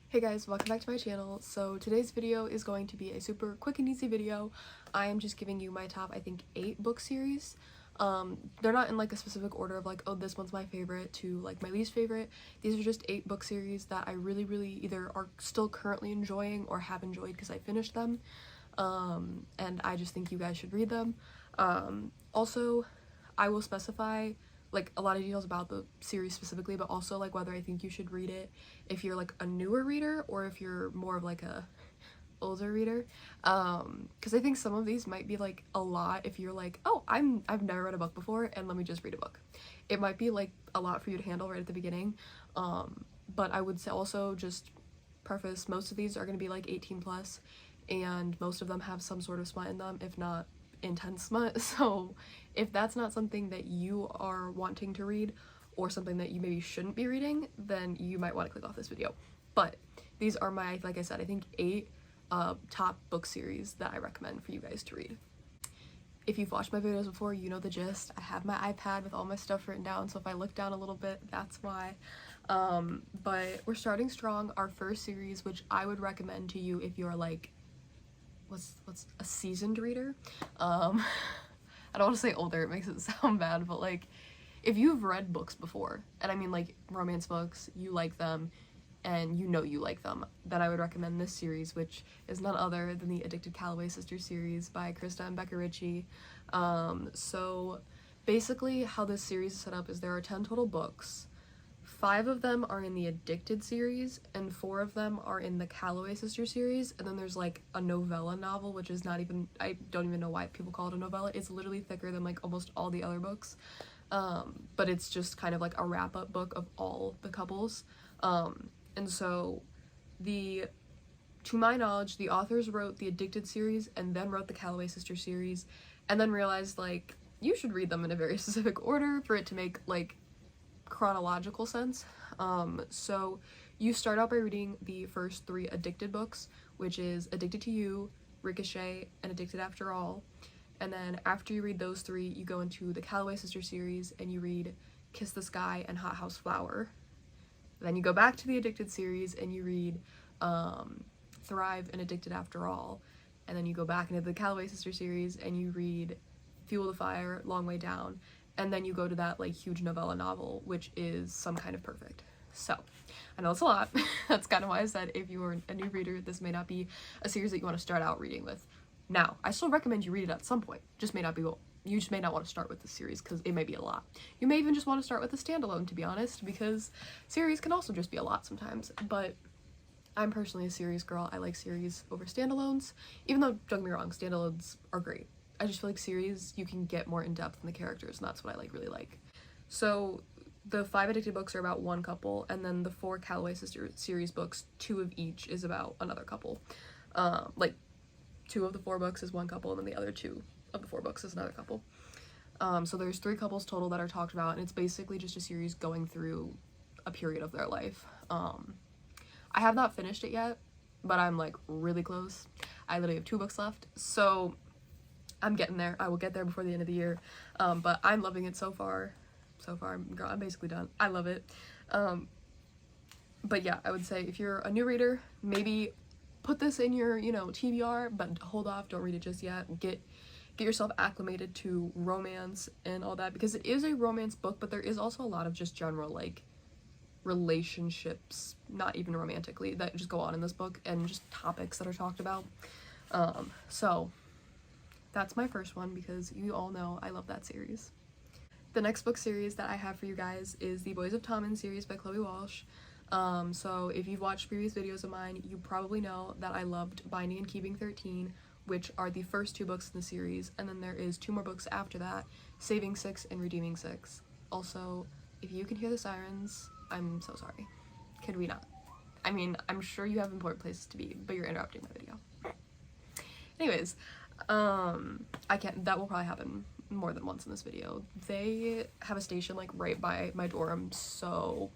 Hey guys, welcome back to my channel. So today's video is going to be a super quick and easy video. I am just giving you my top, I think, 8 book series. They're not in like a specific order of like, oh, this one's my favorite to like my least favorite. These are just 8 book series that I really either are still currently enjoying or have enjoyed because I finished them. And I just think you guys should read them. Also, I will specify like a lot of details about the series specifically, but also like whether I think you should read it if you're like a newer reader or if you're more of like a older reader, because I think some of these might be like a lot if you're like, oh, I've never read a book before and let me just read a book. It might be like a lot for you to handle right at the beginning, but I would say also just preface, most of these are going to be like 18 plus, and most of them have some sort of smut in them, if not intense smut. So if that's not something that you are wanting to read or something that you maybe shouldn't be reading, then you might want to click off this video. But these are my, like I said, I think 8 top book series that I recommend for you guys to read. If you've watched my videos before, you know the gist. I have my iPad with all my stuff written down, so if I look down a little bit, that's why. But we're starting strong. Our first series, which I would recommend to you if you're like, what's a seasoned reader? I don't want to say older, it makes it sound bad, but like if you've read books before, and I mean like romance books, you like them, and you know you like them, then I would recommend this series, which is none other than the Addicted Calloway Sisters series by Krista and Becca Ritchie. So basically how this series is set up is there are 10 total books. 5 of them are in the Addicted series, and 4 of them are in the Calloway Sisters series, and then there's like a novella novel, which is not even, I don't even know why people call it a novella. It's literally thicker than like almost all the other books, but it's just kind of like a wrap-up book of all the couples. And so to my knowledge, the authors wrote the Addicted series and then wrote the Calloway Sisters series, and then realized like you should read them in a very specific order for it to make like chronological sense. So you start out by reading the first 3 Addicted books, which is Addicted to You, Ricochet, and Addicted After All. And then after you read those 3, you go into the Calloway Sisters series and you read Kiss the Sky and Hot House Flower. Then you go back to the Addicted series and you read Thrive and Addicted After All. And then you go back into the Calloway Sisters series and you read Fuel the Fire, Long Way Down. And then you go to that like huge novella novel, which is Some Kind of Perfect. So I know it's a lot. That's kind of why I said if you are a new reader, this may not be a series that you want to start out reading with. Now, I still recommend you read it at some point. Just may not be, you just may not want to start with the series because it may be a lot. You may even just want to start with a standalone, to be honest, because series can also just be a lot sometimes. But I'm personally a series girl. I like series over standalones, even though, don't get me wrong, standalones are great. I just feel like series, you can get more in-depth in the characters, and that's what I like really like. So the 5 Addicted books are about one couple, and then the 4 Calloway Sisters series books, 2 of each is about another couple. Like 2 of the 4 books is one couple, and then the other 2 of the 4 books is another couple. So there's 3 couples total that are talked about, and it's basically just a series going through a period of their life. I have not finished it yet, but I'm like really close. I literally have 2 books left, so I'm getting there. I will get there before the end of the year, but I'm loving it so far. Girl, I'm basically done. I love it. But yeah, I would say if you're a new reader, maybe put this in your, TBR, but hold off, don't read it just yet. Get yourself acclimated to romance and all that, because it is a romance book, but there is also a lot of just general like relationships, not even romantically, that just go on in this book, and just topics that are talked about. So that's my first one, because you all know I love that series. The next book series that I have for you guys is the Boys of Tommen series by Chloe Walsh. So if you've watched previous videos of mine, you probably know that I loved Binding and Keeping 13, which are the first 2 books in the series, and then there is 2 more books after that, Saving 6 and Redeeming 6. Also, if you can hear the sirens, I'm so sorry. Could we not? I mean, I'm sure you have important places to be, but you're interrupting my video. Anyways, that will probably happen more than once in this video. They have a station like right by my dorm, so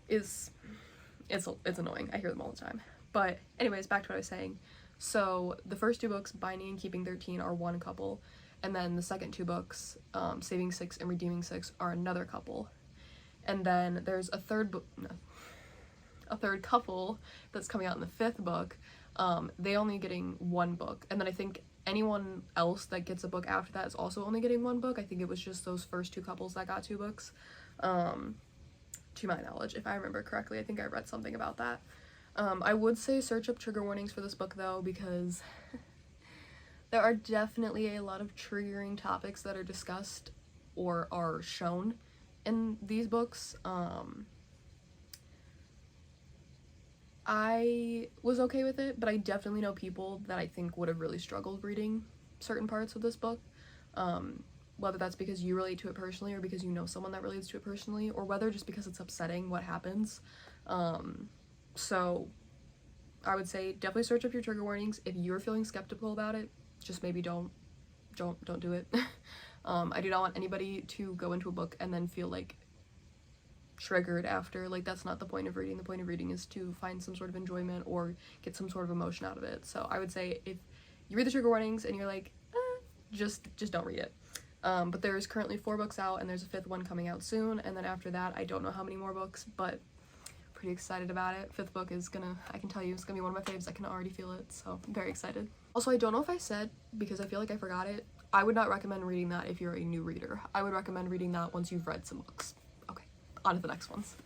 it's annoying. I hear them all the time. But anyways, back to what I was saying. So the first 2 books, Binding and Keeping 13, are one couple, and then the second 2 books, Saving 6 and Redeeming 6, are another couple. And then there's a third book, no, a third couple that's coming out in the 5th book, they only getting 1 book, and then I think anyone else that gets a book after that is also only getting 1 book. I think it was just those first 2 couples that got 2 books, to my knowledge, if I remember correctly. I think I read something about that. I would say search up trigger warnings for this book though, because there are definitely a lot of triggering topics that are discussed or are shown in these books. I was okay with it, but I definitely know people that I think would have really struggled reading certain parts of this book. Whether that's because you relate to it personally or because you know someone that relates to it personally, or whether just because it's upsetting what happens. So I would say definitely search up your trigger warnings. If you're feeling skeptical about it, just maybe don't do it. I do not want anybody to go into a book and then feel like triggered after. Like, that's not the point of reading. The point of reading is to find some sort of enjoyment or get some sort of emotion out of it. So I would say if you read the trigger warnings and you're like, just don't read it. But there's currently 4 books out, and there's a 5th one coming out soon, and then after that I don't know how many more books, but pretty excited about it. 5th book is gonna, I can tell you, it's gonna be one of my faves. I can already feel it, so I'm very excited. Also, I don't know if I said, because I feel like I forgot it, I would not recommend reading that if you're a new reader. I would recommend reading that once you've read some books. Okay, on to the next ones.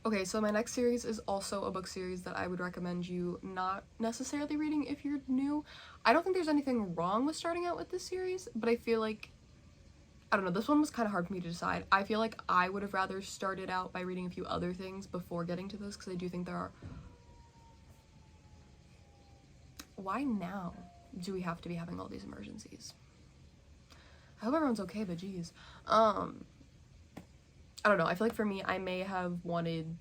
Okay, so my next series is also a book series that I would recommend you not necessarily reading if you're new. I don't think there's anything wrong with starting out with this series, but I feel like, I don't know, this one was kind of hard for me to decide. I feel like I would have rather started out by reading a few other things before getting to this, because I do think there are... Why now do we have to be having all these emergencies? I hope everyone's okay, but geez. I don't know, I feel like for me, I may have wanted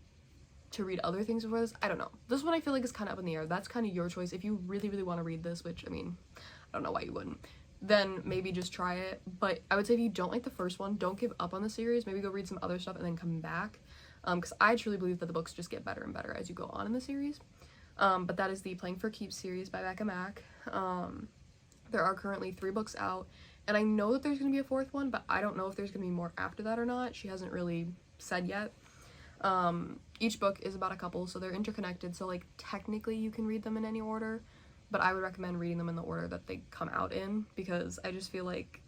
to read other things before this. I don't know. This one I feel like is kind of up in the air. That's kind of your choice. If you really, really want to read this, which, I mean, I don't know why you wouldn't, then maybe just try it. But I would say if you don't like the first one, don't give up on the series. Maybe go read some other stuff and then come back. Because I truly believe that the books just get better and better as you go on in the series. But that is the Playing for Keeps series by Becca Mack. There are currently 3 books out, and I know that there's going to be a 4th one, but I don't know if there's going to be more after that or not. She hasn't really said yet. Each book is about a couple, so they're interconnected, so like technically you can read them in any order, but I would recommend reading them in the order that they come out in, because I just feel like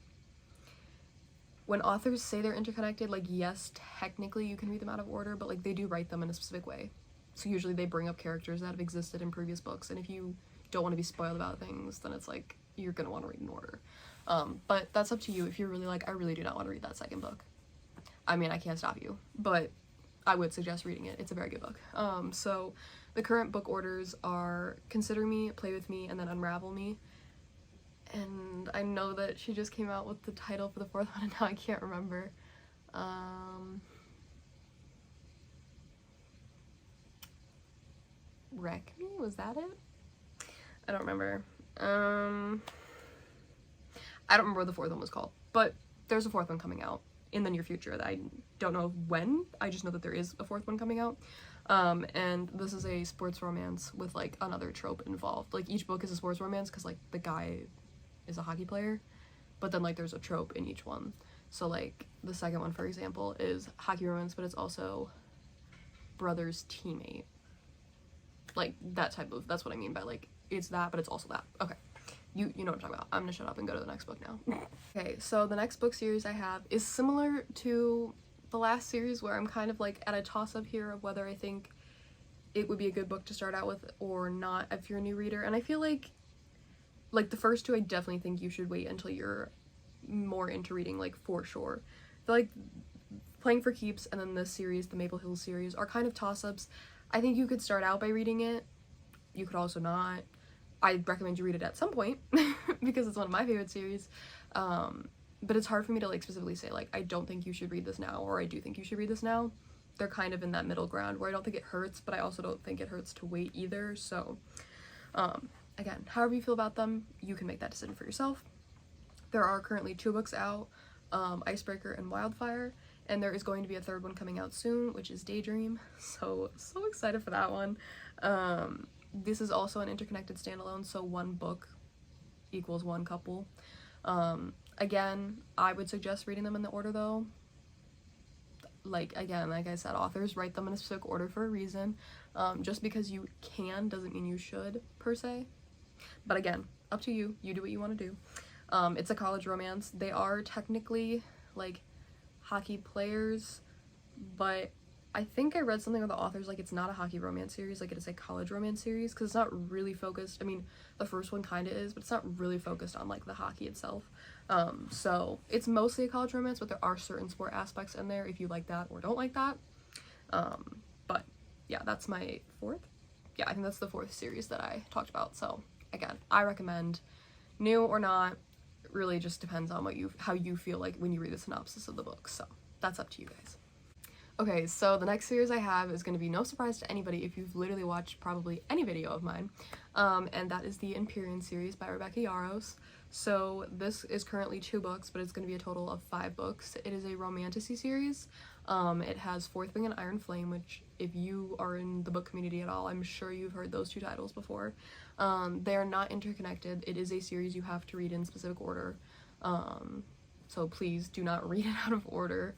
when authors say they're interconnected, like, yes, technically you can read them out of order, but like they do write them in a specific way. So usually they bring up characters that have existed in previous books, and if you don't want to be spoiled about things, then it's like you're gonna want to read in order. But that's up to you. If you're really like, I really do not want to read that 2nd book, I mean, I can't stop you, but I would suggest reading it. It's a very good book. So the current book orders are Consider Me, Play With Me, and then Unravel Me. And I know that she just came out with the title for the 4th one, and now I can't remember. Wreck Me? Was that it? I don't remember. I don't remember what the 4th one was called, but there's a 4th one coming out in the near future that I don't know when. I just know that there is a 4th one coming out. And this is a sports romance with like another trope involved. Like, each book is a sports romance because like the guy is a hockey player, but then like there's a trope in each one. So like the 2nd one, for example, is hockey romance, but it's also brother's teammate. Like that type of, that's what I mean by like, it's that, but it's also that. Okay. You know what I'm talking about. I'm gonna shut up and go to the next book now. Okay, so the next book series I have is similar to the last series, where I'm kind of like at a toss-up here of whether I think it would be a good book to start out with or not if you're a new reader. And I feel like the first 2, I definitely think you should wait until you're more into reading, like, for sure. I feel like Playing for Keeps and then this series, the Maple Hills series, are kind of toss-ups. I think you could start out by reading it. You could also not. I'd recommend you read it at some point because it's one of my favorite series. But it's hard for me to like specifically say like, I don't think you should read this now, or I do think you should read this now. They're kind of in that middle ground where I don't think it hurts, but I also don't think it hurts to wait either. So again, however you feel about them, you can make that decision for yourself. There are currently 2 books out, Icebreaker and Wildfire, and there is going to be a 3rd one coming out soon, which is Daydream. So excited for that one. This is also an interconnected standalone, so 1 book equals 1 couple. Again, I would suggest reading them in the order though. like, again, like I said, authors write them in a specific order for a reason. Just because you can doesn't mean you should, per se. But again, up to you. You do what you want to do. It's a college romance. They are technically, like, hockey players, but I think I read something with the authors, like, it's not a hockey romance series, like, it is a college romance series, because it's not really focused. I mean, the first one kind of is, but it's not really focused on, like, the hockey itself. So it's mostly a college romance, but there are certain sport aspects in there if you like that or don't like that. But yeah, that's my fourth. Yeah, I think that's the fourth series that I talked about. So again, I recommend, new or not, really just depends on how you feel like when you read the synopsis of the book. So that's up to you guys. Okay, so the next series I have is going to be no surprise to anybody if you've literally watched probably any video of mine, and that is the Empyrean series by Rebecca Yarros. So this is currently 2 books, but it's going to be a total of 5 books. It is a romantasy series. It has Fourth Wing and Iron Flame, which if you are in the book community at all, I'm sure you've heard those 2 titles before. They are not interconnected. It is a series you have to read in specific order, so please do not read it out of order.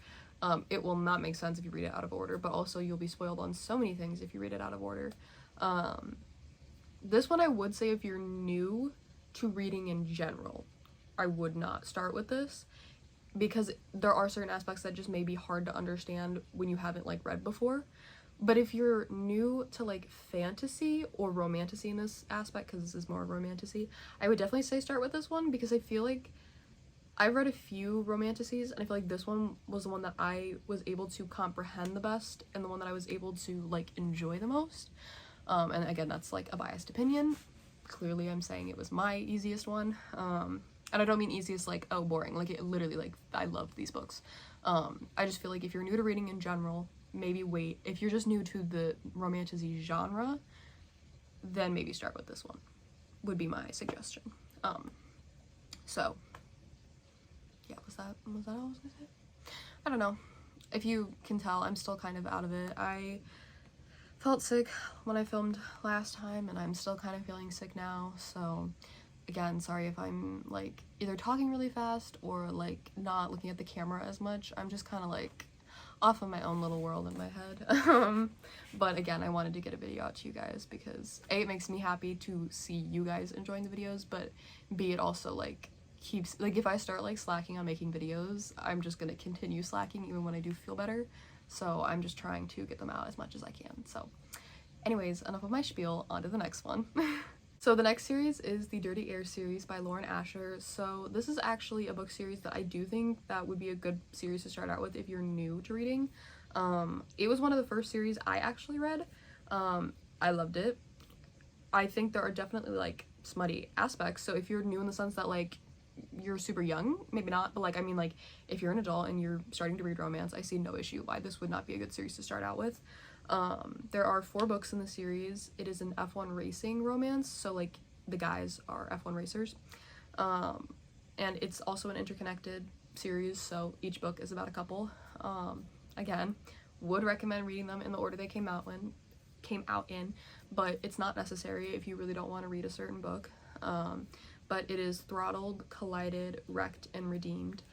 It will not make sense if you read it out of order, but also you'll be spoiled on so many things if you read it out of order. This one I would say if you're new to reading in general, I would not start with this, because there are certain aspects that just may be hard to understand when you haven't, like, read before. But if you're new to, like, fantasy or romantasy in this aspect, because this is more romantasy, I would definitely say start with this one, because I feel like I've read a few romantasies, and I feel like this one was the one that I was able to comprehend the best, and the one that I was able to, like, enjoy the most. And again, that's, like, a biased opinion. Clearly, I'm saying it was my easiest one. And I don't mean easiest, like, oh, boring. Like, it literally, like, I loved these books. I just feel like if you're new to reading in general, maybe wait. If you're just new to the romantasy genre, then maybe start with this one, would be my suggestion. So yeah, was that all I was gonna say? I don't know. If you can tell, I'm still kind of out of it. I felt sick when I filmed last time, and I'm still kind of feeling sick now, so again, sorry if I'm, like, either talking really fast or, like, not looking at the camera as much. I'm just kind of, like, off of my own little world in my head. But again, I wanted to get a video out to you guys because A, it makes me happy to see you guys enjoying the videos, but B, it also, like, keeps, like, if I start, like, slacking on making videos, I'm just gonna continue slacking even when I do feel better. So I'm just trying to get them out as much as I can. So anyways, enough of my spiel, on to the next one. So the next series is the Dirty Air series by Lauren Asher. So this is actually a book series that I do think that would be a good series to start out with if you're new to reading. It was one of the first series I actually read. I loved it. I think there are definitely, like, smutty aspects, so if you're new in the sense that, like, you're super young, maybe not, but, like, I mean, like, if you're an adult and you're starting to read romance, I see no issue why this would not be a good series to start out with. There are 4 books in the series. It is an F1 racing romance, so, like, the guys are F1 racers. And it's also an interconnected series, so each book is about a couple. Again, would recommend reading them in the order they came out in, but it's not necessary if you really don't want to read a certain book. But it is Throttled, Collided, Wrecked, and Redeemed.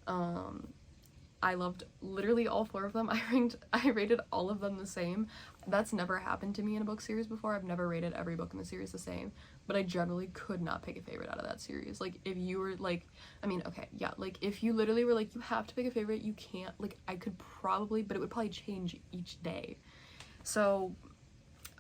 I loved literally all 4 of them. I rated all of them the same. That's never happened to me in a book series before. I've never rated every book in the series the same, but I generally could not pick a favorite out of that series. Like, if you were, like, I mean, okay, yeah, like, if you literally were like, you have to pick a favorite, you can't, like, I could probably, but it would probably change each day. So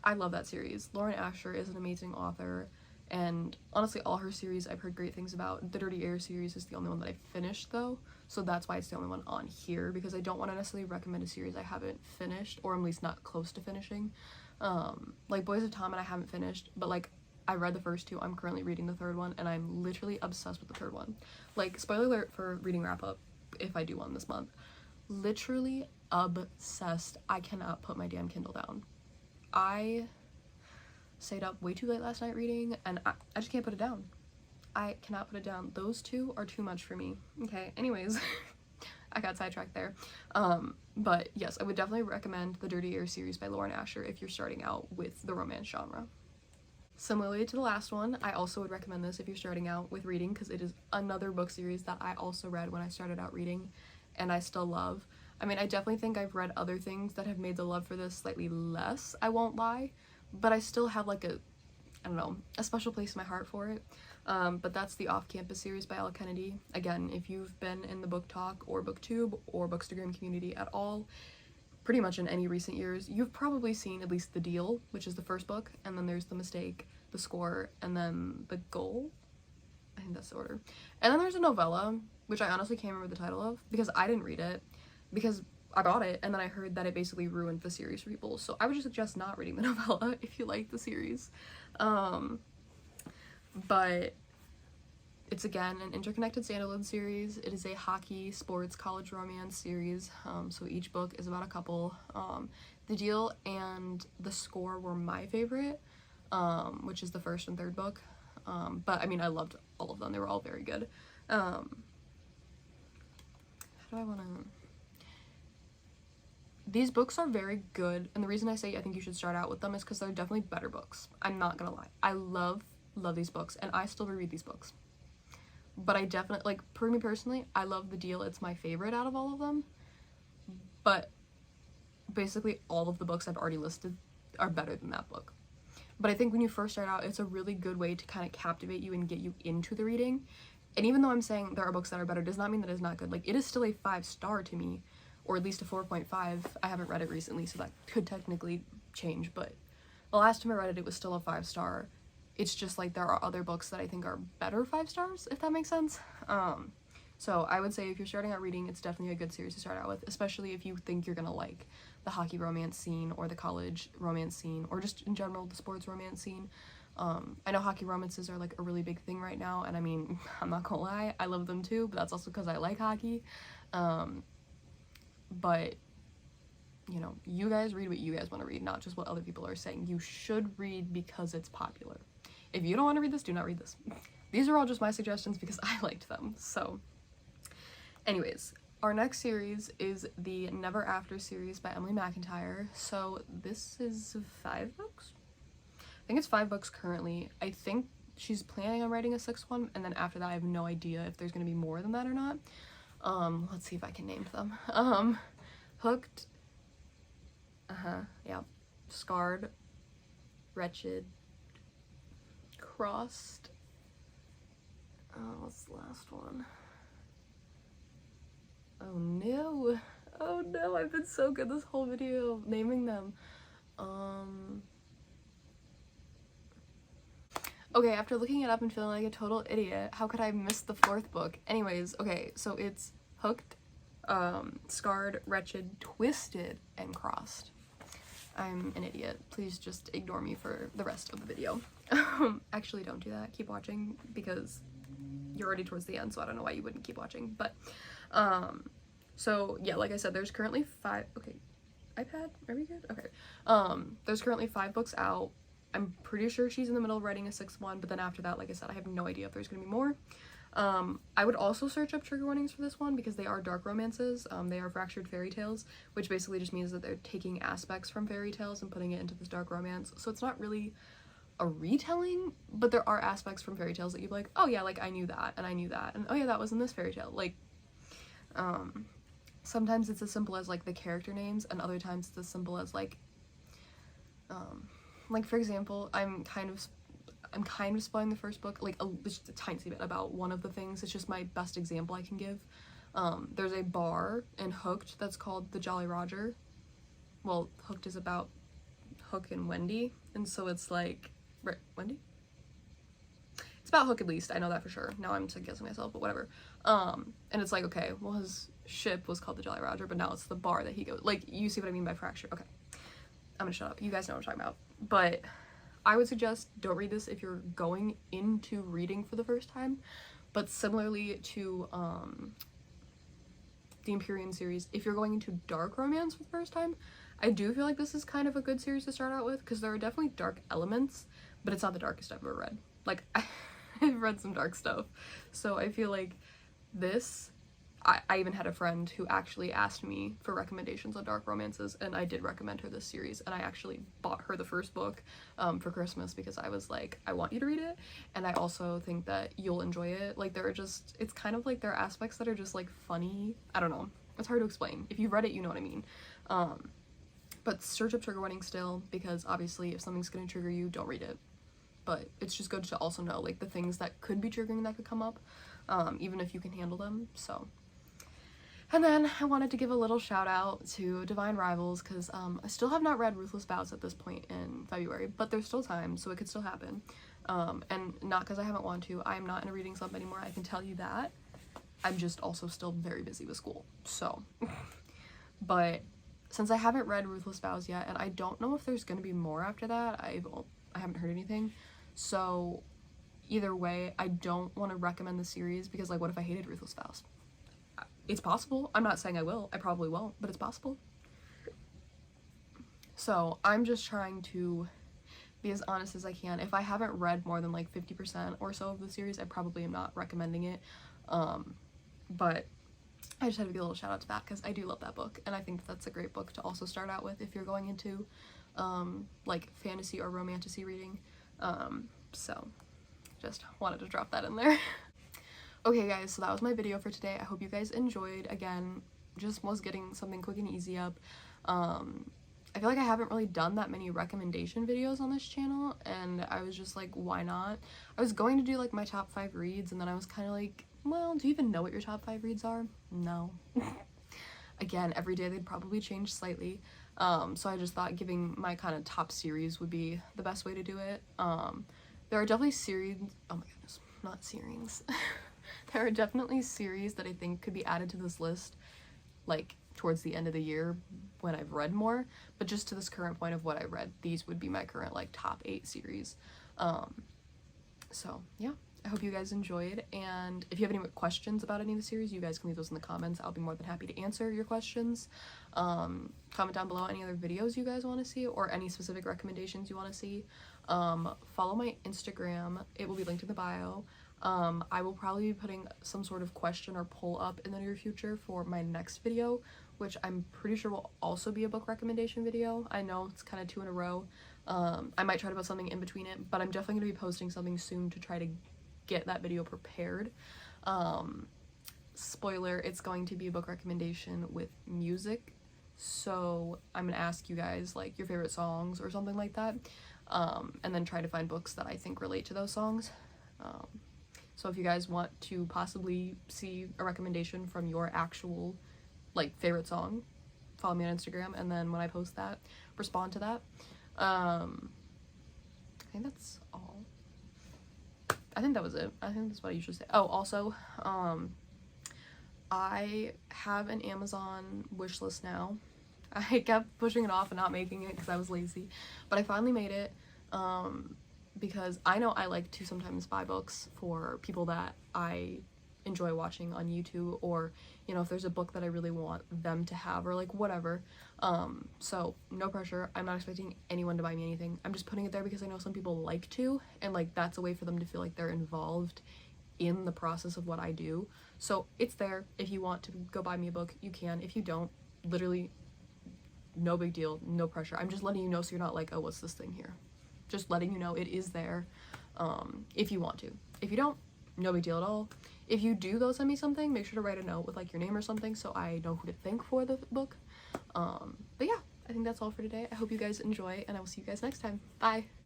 I love that series. Lauren Asher is an amazing author, and honestly, all her series I've heard great things about. The Dirty Air series is the only one that I finished, though, so that's why it's the only one on here, because I don't want to necessarily recommend a series I haven't finished, or at least not close to finishing. Like, Boys of Tom, I haven't finished, but, like, I read the first 2, I'm currently reading the 3rd one, and I'm literally obsessed with the 3rd one. Like, spoiler alert for reading wrap-up, if I do one this month. Literally obsessed. I cannot put my damn Kindle down. I stayed up way too late last night reading, and I just can't put it down. I cannot put it down. Those 2 are too much for me. Okay, anyways, I got sidetracked there. But yes, I would definitely recommend the Dirty Air series by Lauren Asher if you're starting out with the romance genre. Similarly to the last one, I also would recommend this if you're starting out with reading, because it is another book series that I also read when I started out reading, and I still love. I mean, I definitely think I've read other things that have made the love for this slightly less, I won't lie, but I still have like a, I don't know, a special place in my heart for it. But that's the Off-Campus series by Elle Kennedy. Again, if you've been in the Book Talk or BookTube or Bookstagram community at all, pretty much in any recent years, you've probably seen at least The Deal, which is the first book, and then there's The Mistake, The Score, and then The Goal. I think that's the order. And then there's a novella, which I honestly can't remember the title of, because I didn't read it, because I bought it, and then I heard that it basically ruined the series for people, so I would just suggest not reading the novella if you like the series. But it's, again, an interconnected standalone series. It is a hockey, sports, college romance series, so each book is about a couple. The Deal and The Score were my favorite, which is the first and third book, but I mean, I loved all of them. They were all very good. How do I want to... These books are very good, and the reason I say I think you should start out with them is because they're definitely better books. I'm not gonna lie. I love these books, and I still reread these books. But I definitely, like, for me personally, I love The Deal. It's my favorite out of all of them. But basically all of the books I've already listed are better than that book. But I think when you first start out, it's a really good way to kind of captivate you and get you into the reading. And even though I'm saying there are books that are better, does not mean that it's not good. Like, it is still a 5-star to me, or at least a 4.5. I haven't read it recently, so that could technically change, but the last time I read it, it was still a 5-star. It's just like there are other books that I think are better 5 stars, if that makes sense. So I would say if you're starting out reading, it's definitely a good series to start out with, especially if you think you're gonna like the hockey romance scene or the college romance scene, or just in general the sports romance scene. I know hockey romances are like a really big thing right now, and I mean, I'm not gonna lie, I love them too, but that's also because I like hockey. But you know, you guys read what you guys want to read, not just what other people are saying. You should read because it's popular. If you don't want to read this, do not read this. These are all just my suggestions because I liked them. So anyways, our next series is the Never After series by Emily McIntyre. So this is 5 books? I think it's 5 books currently. I think she's planning on writing a 6th one, and then after that I have no idea if there's going to be more than that or not. Let's see if I can name them. Hooked, yeah, Scarred, Wretched, Crossed, what's the last one? Oh no, I've been so good this whole video naming them. Okay, after looking it up and feeling like a total idiot, how could I miss the 4th book? Anyways, okay, so it's Hooked, Scarred, Wretched, Twisted, and Crossed. I'm an idiot. Please just ignore me for the rest of the video. Actually, don't do that. Keep watching because you're already towards the end, so I don't know why you wouldn't keep watching. But, so yeah, like I said, there's currently 5, okay, iPad, are we good? Okay. There's currently 5 books out. I'm pretty sure she's in the middle of writing a 6th one, but then after that, like I said, I have no idea if there's gonna be more. I would also search up trigger warnings for this one because they are dark romances. They are fractured fairy tales, which basically just means that they're taking aspects from fairy tales and putting it into this dark romance. So it's not really a retelling, but there are aspects from fairy tales that you'd be like, oh yeah, like I knew that, and I knew that, and oh yeah, that was in this fairy tale. Like, sometimes it's as simple as like the character names, and other times it's as simple as like for example, I'm kind of spoiling the first book, like just a tiny bit about one of the things. It's just my best example I can give. There's a bar in Hooked that's called the Jolly Roger. Well, Hooked is about Hook and Wendy, and so it's like, right, Wendy? It's about Hook at least, I know that for sure. Now I'm second-guessing myself, but whatever. And it's like, okay, well his ship was called the Jolly Roger, but now it's the bar that he goes, like, you see what I mean by fracture. Okay, I'm gonna shut up. You guys know what I'm talking about. But I would suggest don't read this if you're going into reading for the first time. But similarly to the Empyrean series, if you're going into dark romance for the first time, I do feel like this is kind of a good series to start out with because there are definitely dark elements, but it's not the darkest I've ever read. Like, I've read some dark stuff, so I feel like this, I even had a friend who actually asked me for recommendations on dark romances, and I did recommend her this series, and I actually bought her the first book for Christmas because I was like, I want you to read it, and I also think that you'll enjoy it. Like, there are just, it's kind of like there are aspects that are just like funny, I don't know, it's hard to explain. If you've read it, you know what I mean. But search up trigger warning still, because obviously if something's gonna trigger you, don't read it. But it's just good to also know like the things that could be triggering that could come up, even if you can handle them. So, and then I wanted to give a little shout out to Divine Rivals, because I still have not read Ruthless Vows at this point in February, but there's still time, so it could still happen. And not because I haven't wanted to. I am not in a reading slump anymore, I can tell you that. I'm just also still very busy with school, so. But since I haven't read Ruthless Vows yet, and I don't know if there's gonna be more after that, I haven't heard anything. So either way, I don't want to recommend the series, because like, what if I hated Ruthless Vows? It's possible. I'm not saying I will. I probably won't, but it's possible. So I'm just trying to be as honest as I can. If I haven't read more than like 50% or so of the series, I probably am not recommending it. But I just had to give a little shout out to that, because I do love that book, and I think that's a great book to also start out with if you're going into like fantasy or romantasy reading. So just wanted to drop that in there. Okay guys, so that was my video for today. I hope you guys enjoyed. Again, just was getting something quick and easy up. I feel like I haven't really done that many recommendation videos on this channel, and I was just like, why not? I was going to do like my top 5 reads, and then I was kind of like, well, do you even know what your top 5 reads are? No. Again, every day they'd probably change slightly. So I just thought giving my kind of top series would be the best way to do it. There are definitely series, oh my goodness, not series. There are definitely series that I think could be added to this list, like towards the end of the year when I've read more, but just to this current point of what I read, these would be my current like top 8 series. So yeah, I hope you guys enjoyed, and if you have any questions about any of the series, you guys can leave those in the comments. I'll be more than happy to answer your questions. Comment down below any other videos you guys want to see, or any specific recommendations you want to see. Follow my Instagram, it will be linked in the bio. I will probably be putting some sort of question or poll up in the near future for my next video, which I'm pretty sure will also be a book recommendation video. I know it's kind of 2 in a row. I might try to put something in between it, but I'm definitely going to be posting something soon to try to get that video prepared. Spoiler, it's going to be a book recommendation with music, so I'm gonna ask you guys like your favorite songs or something like that, and then try to find books that I think relate to those songs. So if you guys want to possibly see a recommendation from your actual like favorite song, follow me on Instagram, and then when I post that, respond to that. I think that's all. I think that was it. I think that's what I usually say. Oh, also, I have an Amazon wish list now. I kept pushing it off and not making it because I was lazy, but I finally made it, because I know I like to sometimes buy books for people that I enjoy watching on YouTube, or you know, if there's a book that I really want them to have, or like whatever. So no pressure. I'm not expecting anyone to buy me anything. I'm just putting it there because I know some people like to, and like that's a way for them to feel like they're involved in the process of what I do. So it's there. If you want to go buy me a book, you can. If you don't, literally no big deal, no pressure. I'm just letting you know so you're not like, oh, what's this thing here? Just letting you know it is there, if you want to. If you don't, no big deal at all. If you do go send me something, make sure to write a note with like your name or something so I know who to thank for the book. But yeah, I think that's all for today. I hope you guys enjoy, and I will see you guys next time. Bye!